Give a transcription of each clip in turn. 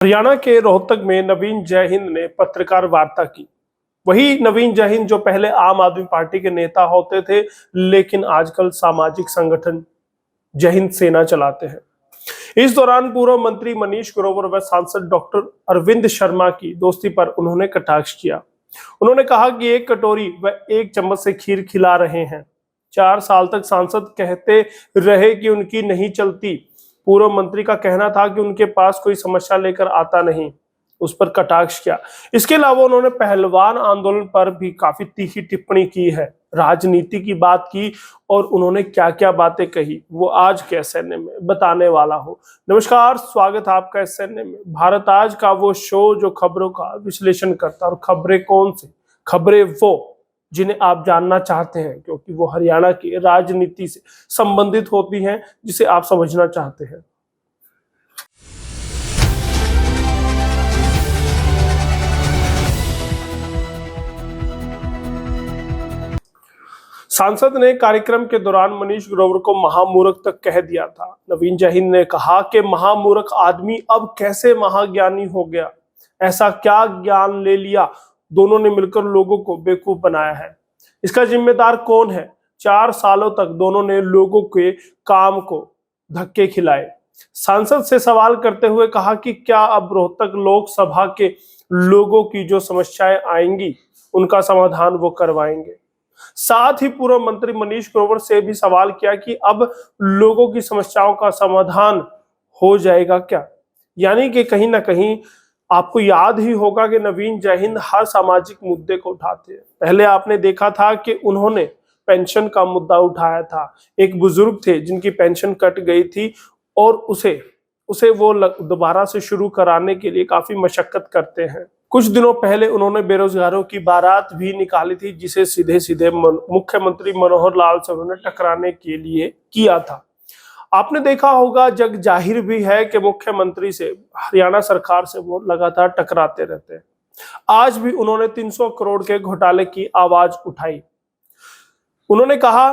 हरियाणा के रोहतक में नवीन जयहिंद ने पत्रकार वार्ता की। वही नवीन जयहिंद जो पहले आम आदमी पार्टी के नेता होते थे, लेकिन आजकल सामाजिक संगठन जयहिंद सेना चलाते हैं। इस दौरान पूर्व मंत्री मनीष ग्रोवर व सांसद डॉक्टर अरविंद शर्मा की दोस्ती पर उन्होंने कटाक्ष किया। उन्होंने कहा कि एक कटोरी व एक चम्मच से खीर खिला रहे हैं। 4 साल तक सांसद कहते रहे कि उनकी नहीं चलती। पूर्व मंत्री का कहना था कि उनके पास कोई समस्या लेकर आता नहीं, उस पर कटाक्ष किया। इसके अलावा उन्होंने पहलवान आंदोलन पर भी काफी तीखी टिप्पणी की है, राजनीति की बात की और उन्होंने क्या क्या बातें कही वो आज के एसएनए में बताने वाला हूं। नमस्कार, स्वागत है आपका एसएनए में। भारत आज का वो शो जो खबरों का विश्लेषण करता है। और खबरें कौन सी? खबरें वो जिन्हें आप जानना चाहते हैं, क्योंकि वो हरियाणा की राजनीति से संबंधित होती हैं, जिसे आप समझना चाहते हैं। सांसद ने कार्यक्रम के दौरान मनीष ग्रोवर को महामूर्ख तक कह दिया था। नवीन जयहिंद ने कहा कि महामूर्ख आदमी अब कैसे महाज्ञानी हो गया, ऐसा क्या ज्ञान ले लिया? दोनों ने मिलकर लोगों को बेवकूफ बनाया है। इसका जिम्मेदार कौन है? 4 सालों तक दोनों ने लोगों के काम को धक्के खिलाए। सांसद से सवाल करते हुए कहा कि क्या अब रोहतक लोकसभा के लोगों की जो समस्याएं आएंगी उनका समाधान वो करवाएंगे। साथ ही पूर्व मंत्री मनीष ग्रोवर से भी सवाल किया कि अब लोगों की समस्याओं का समाधान हो जाएगा क्या? यानी कि कहीं ना कहीं आपको याद ही होगा कि नवीन जयहिंद हर सामाजिक मुद्दे को उठाते हैं। पहले आपने देखा था कि उन्होंने पेंशन का मुद्दा उठाया था। एक बुजुर्ग थे जिनकी पेंशन कट गई थी और उसे वो दोबारा से शुरू कराने के लिए काफी मशक्कत करते हैं। कुछ दिनों पहले उन्होंने बेरोजगारों की बारात भी निकाली थी, जिसे सीधे सीधे मुख्यमंत्री मनोहर लाल से उन्होंने टकराने के लिए किया था। आपने देखा होगा, जग जाहिर भी है कि मुख्यमंत्री से, हरियाणा सरकार से वो लगातार टकराते रहते हैं। आज भी उन्होंने 300 करोड़ के घोटाले की आवाज उठाई। उन्होंने कहा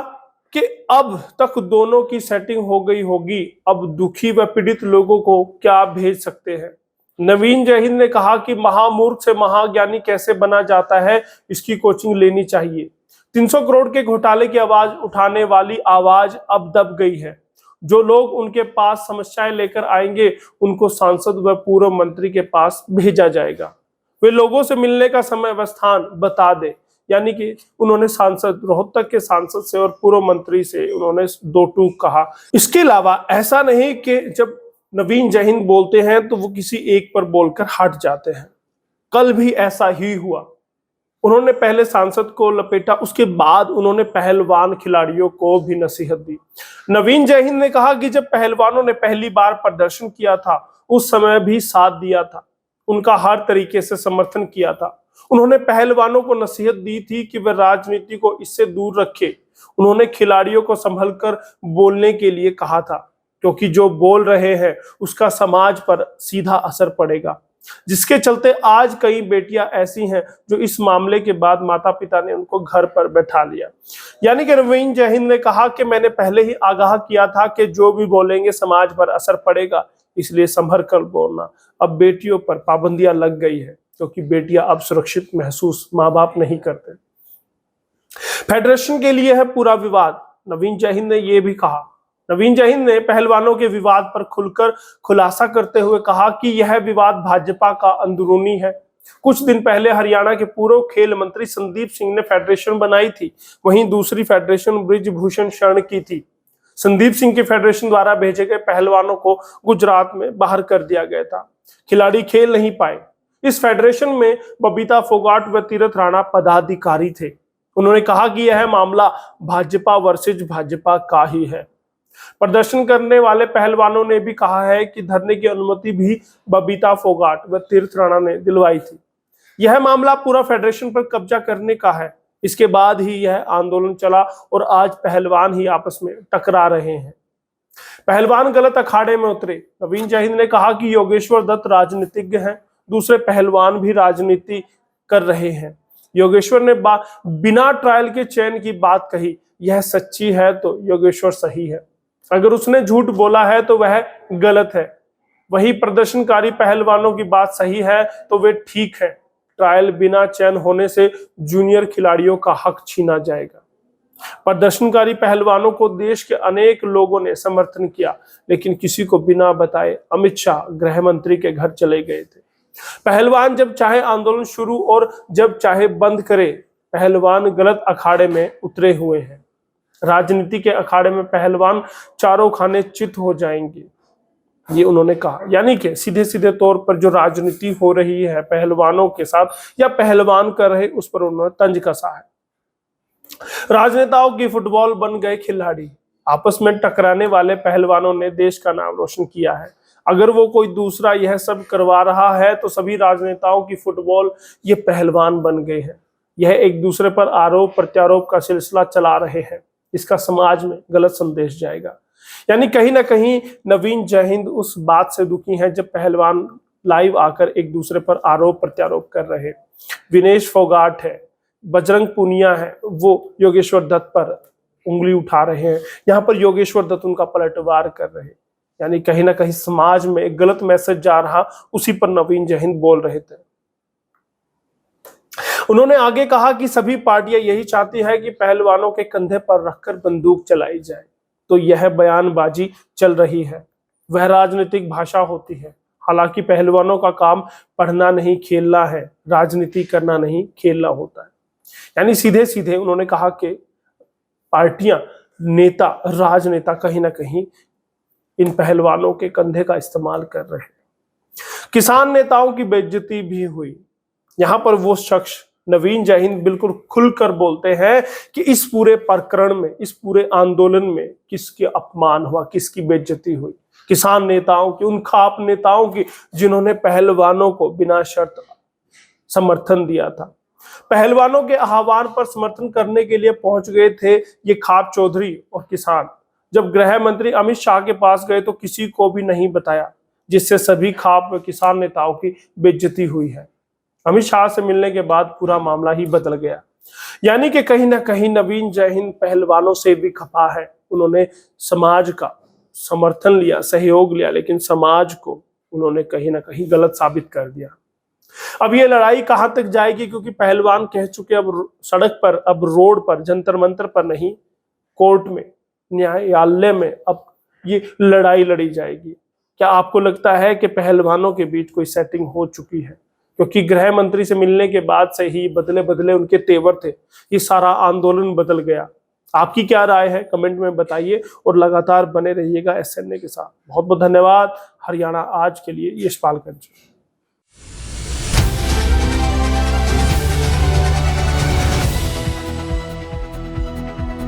कि अब तक दोनों की सेटिंग हो गई होगी, अब दुखी व पीड़ित लोगों को क्या भेज सकते हैं। नवीन जयहिंद ने कहा कि महामूर्ख से महाज्ञानी कैसे बना जाता है, इसकी कोचिंग लेनी चाहिए। 300 करोड़ के घोटाले की आवाज उठाने वाली आवाज अब दब गई है। जो लोग उनके पास समस्याएं लेकर आएंगे उनको सांसद व पूर्व मंत्री के पास भेजा जाएगा। वे लोगों से मिलने का समय व स्थान बता दे। यानी कि उन्होंने सांसद, रोहतक के सांसद से और पूर्व मंत्री से उन्होंने 2 टूक कहा। इसके अलावा ऐसा नहीं कि जब नवीन जयहिंद बोलते हैं तो वो किसी एक पर बोलकर हट जाते हैं। कल भी ऐसा ही हुआ। उन्होंने पहले सांसद को लपेटा, उसके बाद उन्होंने पहलवान खिलाड़ियों को भी नसीहत दी। नवीन जयहिंद ने कहा कि जब पहलवानों ने पहली बार प्रदर्शन किया था उस समय भी साथ दिया था, उनका हर तरीके से समर्थन किया था। उन्होंने पहलवानों को नसीहत दी थी कि वह राजनीति को इससे दूर रखे। उन्होंने खिलाड़ियों को संभल कर बोलने के लिए कहा था, क्योंकि जो बोल रहे हैं उसका समाज पर सीधा असर पड़ेगा, जिसके चलते आज कई बेटियां ऐसी हैं जो इस मामले के बाद माता पिता ने उनको घर पर बैठा लिया। यानी कि नवीन जयहिंद ने कहा कि मैंने पहले ही आगाह किया था कि जो भी बोलेंगे समाज पर असर पड़ेगा, इसलिए संभल कर बोलना। अब बेटियों पर पाबंदियां लग गई है, क्योंकि बेटियां अब सुरक्षित महसूस माँ बाप नहीं करते। फेडरेशन के लिए है पूरा विवाद, नवीन जयहिंद ने यह भी कहा। नवीन जयहिंद ने पहलवानों के विवाद पर खुलकर खुलासा करते हुए कहा कि यह विवाद भाजपा का अंदरूनी है। कुछ दिन पहले हरियाणा के पूर्व खेल मंत्री संदीप सिंह ने फेडरेशन बनाई थी, वहीं दूसरी फेडरेशन बृजभूषण शरण की थी। संदीप सिंह के फेडरेशन द्वारा भेजे गए पहलवानों को गुजरात में बाहर कर दिया गया था। खिलाड़ी खेल नहीं पाए। इस फेडरेशन में बबीता फोगाट व तीरथ राणा पदाधिकारी थे। उन्होंने कहा कि यह मामला भाजपा वर्सेज भाजपा का ही है। प्रदर्शन करने वाले पहलवानों ने भी कहा है कि धरने की अनुमति भी बबीता फोगाट व तीरथ राणा ने दिलवाई थी। यह मामला पूरा फेडरेशन पर कब्जा करने का है। इसके बाद ही यह आंदोलन चला और आज पहलवान ही आपस में टकरा रहे हैं। पहलवान गलत अखाड़े में उतरे। नवीन जयहिंद ने कहा कि योगेश्वर दत्त राजनीतिज्ञ हैं, दूसरे पहलवान भी राजनीति कर रहे हैं। योगेश्वर ने बिना ट्रायल के चयन की बात कही। यह सच्ची है तो योगेश्वर सही है, अगर उसने झूठ बोला है तो वह गलत है। वही प्रदर्शनकारी पहलवानों की बात सही है तो वे ठीक है, ट्रायल बिना चयन होने से जूनियर खिलाड़ियों का हक छीना जाएगा। प्रदर्शनकारी पहलवानों को देश के अनेक लोगों ने समर्थन किया, लेकिन किसी को बिना बताए अमित शाह गृह मंत्री के घर चले गए थे। पहलवान जब चाहे आंदोलन शुरू और जब चाहे बंद करे। पहलवान गलत अखाड़े में उतरे हुए हैं। राजनीति के अखाड़े में पहलवान चारों खाने चित हो जाएंगे, ये उन्होंने कहा। यानी कि सीधे सीधे तौर पर जो राजनीति हो रही है पहलवानों के साथ या पहलवान कर रहे, उस पर उन्होंने तंज कसा है। राजनेताओं की फुटबॉल बन गए खिलाड़ी। आपस में टकराने वाले पहलवानों ने देश का नाम रोशन किया है। अगर वो कोई दूसरा यह सब करवा रहा है तो सभी राजनेताओं की फुटबॉल ये पहलवान बन गए हैं। यह एक दूसरे पर आरोप प्रत्यारोप का सिलसिला चला रहे हैं। इसका समाज में गलत संदेश जाएगा। यानी कहीं ना कहीं नवीन जयहिंद उस बात से दुखी हैं जब पहलवान लाइव आकर एक दूसरे पर आरोप प्रत्यारोप कर रहे। विनेश फोगाट है, बजरंग पुनिया है, वो योगेश्वर दत्त पर उंगली उठा रहे हैं। यहाँ पर योगेश्वर दत्त उनका पलटवार कर रहे। यानी कहीं ना कहीं समाज में एक गलत मैसेज जा रहा, उसी पर नवीन जयहिंद बोल रहे थे। उन्होंने आगे कहा कि सभी पार्टियां यही चाहती है कि पहलवानों के कंधे पर रखकर बंदूक चलाई जाए। तो यह बयानबाजी चल रही है, वह राजनीतिक भाषा होती है। हालांकि पहलवानों का काम पढ़ना नहीं खेलना है, राजनीति करना नहीं खेलना होता है। यानी सीधे सीधे उन्होंने कहा कि पार्टियां, नेता, राजनेता कहीं ना कहीं इन पहलवानों के कंधे का इस्तेमाल कर रहे हैं। किसान नेताओं की बेइज्जती भी हुई। यहां पर वो शख्स नवीन जयहिंद बिल्कुल खुलकर बोलते हैं कि इस पूरे प्रकरण में, इस पूरे आंदोलन में किसके अपमान हुआ, किसकी बेइज्जती हुई। किसान नेताओं की, उन खाप नेताओं की जिन्होंने पहलवानों को बिना शर्त समर्थन दिया था। पहलवानों के आह्वान पर समर्थन करने के लिए पहुंच गए थे ये खाप चौधरी और किसान। जब गृह मंत्री अमित शाह के पास गए तो किसी को भी नहीं बताया, जिससे सभी खाप व किसान नेताओं की बेइज्जती हुई है। अमित शाह से मिलने के बाद पूरा मामला ही बदल गया। यानी कि कहीं ना कहीं नवीन जयहिंद पहलवानों से भी खफा है। उन्होंने समाज का समर्थन लिया, सहयोग लिया, लेकिन समाज को उन्होंने कहीं ना कहीं गलत साबित कर दिया। अब ये लड़ाई कहां तक जाएगी, क्योंकि पहलवान कह चुके अब सड़क पर, अब रोड पर, जंतर मंतर पर नहीं, कोर्ट में, न्यायालय में अब ये लड़ाई लड़ी जाएगी। क्या आपको लगता है कि पहलवानों के बीच कोई सेटिंग हो चुकी है? क्योंकि गृह मंत्री से मिलने के बाद से ही बदले बदले उनके तेवर थे, ये सारा आंदोलन बदल गया। आपकी क्या राय है कमेंट में बताइए और लगातार बने रहिएगा SNA के साथ। बहुत बहुत धन्यवाद। हरियाणा आज के लिए यशपाल कंच।